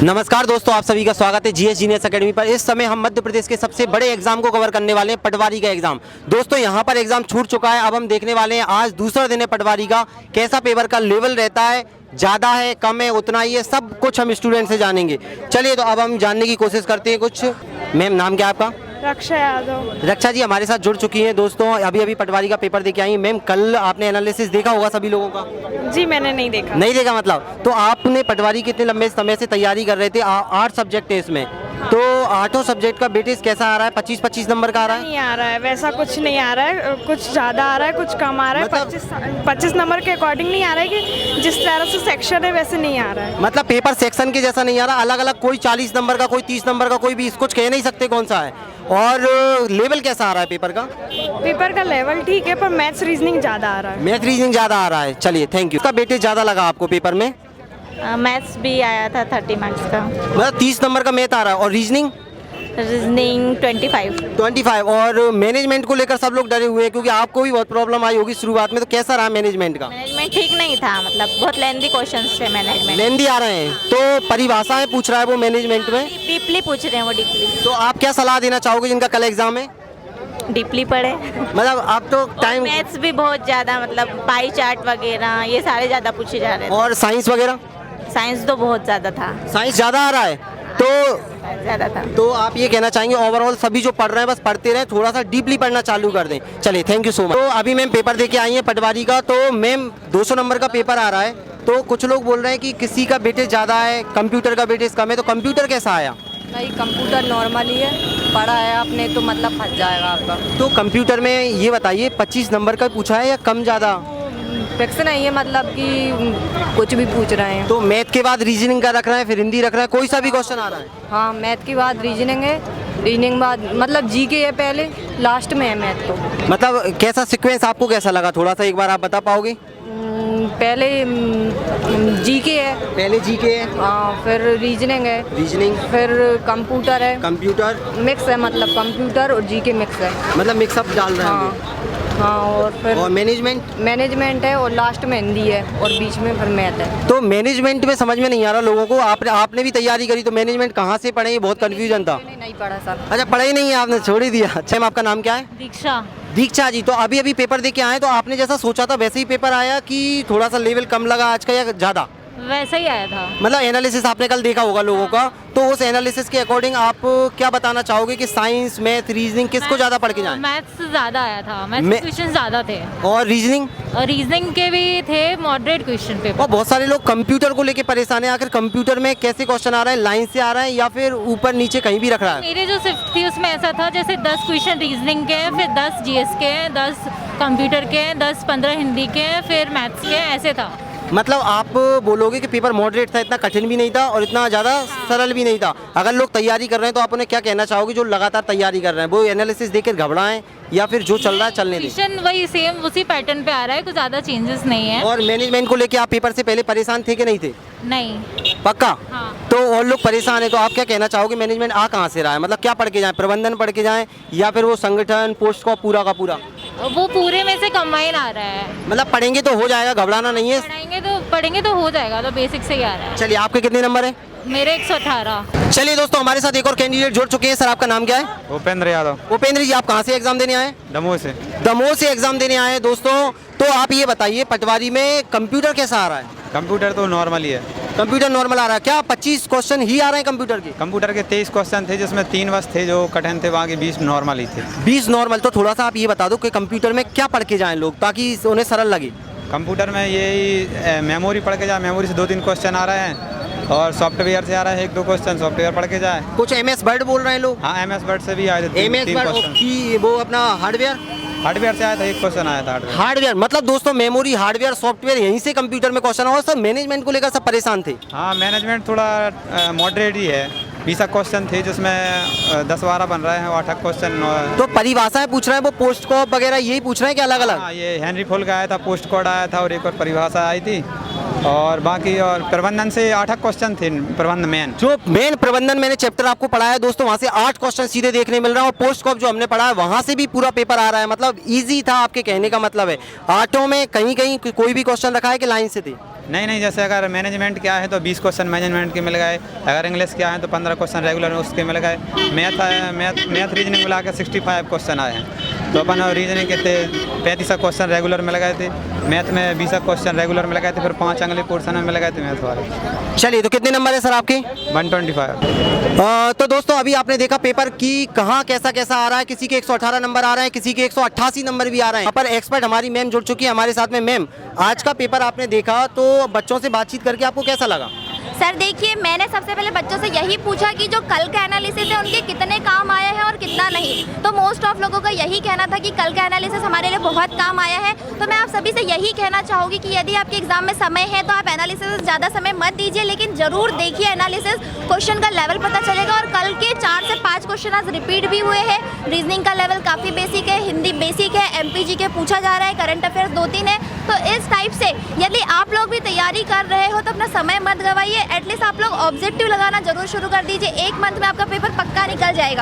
नमस्कार दोस्तों, आप सभी का स्वागत है जीएस जीनियस एकेडमी पर। इस समय हम मध्य प्रदेश के सबसे बड़े एग्जाम को कवर करने वाले हैं, पटवारी का एग्जाम। दोस्तों यहाँ पर एग्जाम छूट चुका है, अब हम देखने वाले हैं आज दूसरा दिन है पटवारी का, कैसा पेपर का लेवल रहता है, ज़्यादा है कम है उतना ही है, सब कुछ हम स्टूडेंट से जानेंगे। चलिए तो अब हम जानने की कोशिश करते हैं कुछ। मैम नाम क्या है आपका? रक्षा यादव। रक्षा जी हमारे साथ जुड़ चुकी हैं दोस्तों, अभी अभी पटवारी का पेपर देके आई हैं। मैम कल आपने एनालिसिस देखा होगा सभी लोगों का? जी मैंने नहीं देखा। नहीं देखा मतलब? तो आपने पटवारी कितने लंबे समय से तैयारी कर रहे थे? 8 सब्जेक्ट है इसमें, तो 8 सब्जेक्ट का वेटेज कैसा आ रहा है? 25-25 नंबर का आ रहा है? नहीं आ रहा है, वैसा कुछ नहीं आ रहा है, कुछ ज़्यादा आ रहा है कुछ कम आ रहा है। मतलब 25 नंबर के अकॉर्डिंग नहीं आ रहा है कि जिस तरह से सेक्शन है वैसे नहीं आ रहा है। मतलब पेपर सेक्शन के जैसा नहीं आ रहा, अलग अलग, कोई 40 नंबर का, कोई 30 नंबर का, कोई 20, कुछ कह नहीं सकते कौन सा है। और लेवल कैसा आ रहा है पेपर का? पेपर का लेवल ठीक है पर मैथ्स रीजनिंग ज़्यादा आ रहा है। मैथ रीजनिंग ज़्यादा आ रहा है। चलिए थैंक यू। इसका वेटेज ज़्यादा लगा आपको पेपर में? मैथ्स भी आया था 30 मार्क्स का। मतलब 30 नंबर का मैथ आ रहा है। और रीजनिंग? रीजनिंग 25। और मैनेजमेंट को लेकर सब लोग डरे हुए हैं क्योंकि आपको भी बहुत प्रॉब्लम आई होगी शुरुआत में, तो कैसा रहा मैनेजमेंट का? मैनेजमेंट ठीक नहीं था, मतलब बहुत लेंदी क्वेश्चंस थे मैनेजमेंट। लेंदी आ रहे हैं, तो परिभाषाएं पूछ रहा है वो मैनेजमेंट में। डीपली पूछ रहे हैं वो, डीपली। तो आप क्या सलाह देना चाहोगे जिनका कल एग्जाम है? डीपली पढ़े। मतलब आप तो टाइम। मैथ्स भी बहुत ज़्यादा, मतलब पाई चार्ट वगैरह ये सारे ज़्यादा पूछे जा रहे थे। और साइंस वगैरह? साइंस तो बहुत ज़्यादा था। साइंस ज़्यादा आ रहा है, तो ज़्यादा था। तो आप ये कहना चाहेंगे ओवरऑल सभी जो पढ़ रहे हैं बस पढ़ते रहें, थोड़ा सा डीपली पढ़ना चालू कर दें। चलिए थैंक यू सो मच। तो अभी मैम पेपर देके आई हैं पटवारी का, तो मैम 200 नंबर का पेपर आ रहा है, तो कुछ लोग बोल रहे हैं कि किसी का वेटेज ज़्यादा है, कंप्यूटर का वेटेज कम है, तो कंप्यूटर कैसा आया? नहीं, कंप्यूटर नॉर्मल ही है, पढ़ा है आपने तो मतलब फंस जाएगा आपका। तो कंप्यूटर में ये बताइए 25 नंबर का पूछा है या कम ज़्यादा? फिक्स नहीं है, मतलब कि कुछ भी पूछ रहे हैं। तो मैथ के बाद रीजनिंग का रख रहा है, फिर हिंदी रख रहा है, कोई सा भी क्वेश्चन आ रहा है? हाँ, मैथ के बाद रीजनिंग है, रीजनिंग बाद मतलब जीके है, पहले लास्ट में है मैथ तो। मतलब कैसा सीक्वेंस आपको कैसा लगा, थोड़ा सा एक बार आप बता पाओगे? पहले जीके है, पहले जीके है, हाँ, फिर रीजनिंग है, रीजनिंग, फिर कंप्यूटर है, कंप्यूटर, मिक्स है, मतलब कंप्यूटर और जीके मिक्स है। मतलब मिक्सअप डाल रहे हाँ हैं। हाँ, और फिर और मैनेजमेंट? मैनेजमेंट है और लास्ट में हिंदी है और बीच में फिर मैथ है। तो मैनेजमेंट में समझ में नहीं आ रहा लोगों को, आपने भी तैयारी करी तो मैनेजमेंट कहाँ से पढ़े, ये बहुत कंफ्यूजन था। नहीं पढ़ा सर। अच्छा पढ़ा ही नहीं है आपने, छोड़ ही दिया। अच्छा मैम आपका नाम क्या है? दीक्षा। दीक्षा जी, तो अभी अभी पेपर दे के आए, तो आपने जैसा सोचा था वैसे ही पेपर आया कि थोड़ा सा लेवल कम लगा आज का या ज़्यादा? वैसा ही आया था। मतलब एनालिसिस आपने कल देखा होगा लोगों का, तो उस एनालिसिस के अकॉर्डिंग आप क्या बताना चाहोगे कि साइंस, मैथ, रीजनिंग किसको ज़्यादा पढ़ के जाएं? मैथ्स ज़्यादा आया था, मैथ्स क्वेश्चन ज़्यादा थे। और रीजनिंग? और रीजनिंग के भी थे, मॉडरेट क्वेश्चन पेपर। और बहुत सारे लोग कंप्यूटर को लेके परेशान है, आखिर कंप्यूटर में कैसे क्वेश्चन आ रहे हैं, लाइन से आ रहा है या फिर ऊपर नीचे कहीं भी रख रहा है? मेरे जो शिफ्ट थी उसमें ऐसा था जैसे 10 क्वेश्चन रीजनिंग के हैं, फिर 10 जीएस के हैं, 10 कंप्यूटर के हैं, 10-15 हिंदी के हैं, फिर मैथ्स के हैं, ऐसे था। मतलब आप बोलोगे कि पेपर मॉडरेट था, इतना कठिन भी नहीं था और इतना ज़्यादा सरल भी नहीं था। अगर लोग तैयारी कर रहे हैं तो आप उन्हें क्या कहना चाहोगे जो लगातार तैयारी कर रहे हैं, वो एनालिसिस देखकर घबराएं या फिर जो चल रहा है चलने दें? क्वेश्चन वही सेम उसी पैटर्न पे आ रहा है, कुछ ज़्यादा चेंजेस नहीं है। और मैनेजमेंट को लेके आप पेपर से पहले परेशान थे कि नहीं थे? नहीं। पक्का? हाँ। तो और लोग परेशान है, तो आप क्या कहना चाहोगे मैनेजमेंट आ कहाँ से रहा है? मतलब क्या पढ़ के जाएं, प्रबंधन पढ़ के जाएं या फिर वो संगठन पोस्ट का पूरा? वो पूरे में से कंबाइन आ रहा है। मतलब पढ़ेंगे तो हो जाएगा, घबराना नहीं है। पढ़ेंगे तो हो जाएगा, तो बेसिक से ही आ रहा है। चलिए आपके कितने नंबर है? मेरे 118। चलिए दोस्तों हमारे साथ एक और कैंडिडेट जुड़ चुके हैं। सर आपका नाम क्या है? उपेंद्र यादव। उपेंद्र जी, आप कहाँ से एग्जाम देने आए? दमोह से। दमोह से एग्जाम देने आए हैं दोस्तों। तो आप ये बताइए पटवारी में कंप्यूटर कैसा आ रहा है? कंप्यूटर तो नॉर्मल ही है। कंप्यूटर नॉर्मल आ रहा है क्या? 25 क्वेश्चन ही आ रहे हैं कंप्यूटर के? कंप्यूटर के 23 क्वेश्चन थे जिसमें 3 बस थे जो कठिन थे, बाकी 20 नॉर्मल ही थे। 20 नॉर्मल। तो थोड़ा सा आप ये बता दो कि कंप्यूटर में क्या पढ़ के जाएं लोग ताकि उन्हें सरल लगे। कंप्यूटर में यही मेमोरी पढ़ के जाए, मेमोरी से 2-3 क्वेश्चन आ रहे हैं और सॉफ्टवेयर से आ रहा है 1-2 क्वेश्चन, सॉफ्टवेयर पढ़ के जाए। कुछ MS वर्ड बोल रहे हैं लोग? हाँ, MS वर्ड से भी आए थे MS 3 वर्ड क्वेश्चन। की वो अपना हार्डवेयर से आया था, 1 क्वेश्चन आया था हार्डवेयर। मतलब दोस्तों मेमोरी, हार्डवेयर, सॉफ्टवेयर यहीं से कंप्यूटर में क्वेश्चन और सब मैनेजमेंट को लेकर सब परेशान थे। हाँ, मैनेजमेंट थोड़ा मॉडरेट ही है। 20 क्वेश्चन थे जिसमें 10-12 बन रहे हैं, 8 क्वेश्चन। तो परिभाषाएं पूछ रहे हैं वो पोस्ट कोड वगैरह यही पूछ रहे हैं कि अलग अलग? हाँ, ये हेनरी फुल का आया था, पोस्ट कोड आया था और एक और परिभाषा आई थी और बाकी और प्रबंधन से 8 क्वेश्चन थे, प्रबंध मेन। जो मेन प्रबंधन मैंने चैप्टर आपको पढ़ाया है दोस्तों, वहाँ से 8 क्वेश्चन सीधे देखने मिल रहे हैं और पोस्ट कॉप जो हमने पढ़ा है वहाँ से भी पूरा पेपर आ रहा है। मतलब इजी था, आपके कहने का मतलब है। 8 में कहीं कहीं कोई भी क्वेश्चन रखा है कि लाइन से थे? नहीं, जैसे अगर मैनेजमेंट क्या है तो 20 क्वेश्चन मैनेजमेंट के मिल गए, अगर इंग्लिश क्या है तो 15 क्वेश्चन रेगुलर उसके मिल गए। मैथ रीजनिंग मिला के 65 क्वेश्चन आए हैं। तो अपन रीजनिंग के थे 35 क्वेश्चन रेगुलर मिल गए थे, मैथ में 20 क्वेश्चन रेगुलर मिल गए थे, फिर 5 अगले पोर्सन में मिल गए थे मैथ वाले। चलिए, तो कितने नंबर है सर आपके? 125। तो दोस्तों अभी आपने देखा पेपर की कहाँ कैसा कैसा आ रहा है। किसी के 118 नंबर आ रहे हैं, किसी के 188 नंबर भी आ रहे हैं। यहाँ पर एक्सपर्ट हमारी मैम जुड़ चुकी है हमारे साथ में। मैम, आज का पेपर आपने देखा तो बच्चों से बातचीत करके आपको कैसा लगा? सर देखिए, मैंने सबसे पहले बच्चों से यही पूछा कि जो कल का एनालिसिस है उनके कितने काम आया है और कितना नहीं। तो मोस्ट ऑफ लोगों का यही कहना था कि कल का एनालिसिस हमारे लिए बहुत काम आया है। तो मैं आप सभी से यही कहना चाहूँगी कि यदि आपके एग्जाम में समय है तो आप एनालिसिस ज़्यादा समय मत दीजिए, लेकिन ज़रूर देखिए एनालिसिस, क्वेश्चन का लेवल पता चलेगा। और कल के 4 से 5 क्वेश्चन आज रिपीट भी हुए हैं। रीजनिंग का लेवल काफ़ी बेसिक है, हिंदी बेसिक है, MPG के पूछा जा रहा है, करंट अफेयर्स 2-3 है। तो इस टाइप से यदि आप लोग भी तैयारी कर रहे हो तो अपना समय मत गवाइए। एटलीस्ट आप लोग ऑब्जेक्टिव लगाना जरूर शुरू कर दीजिए। 1 मंथ में आपका पेपर पक्का निकल जाएगा।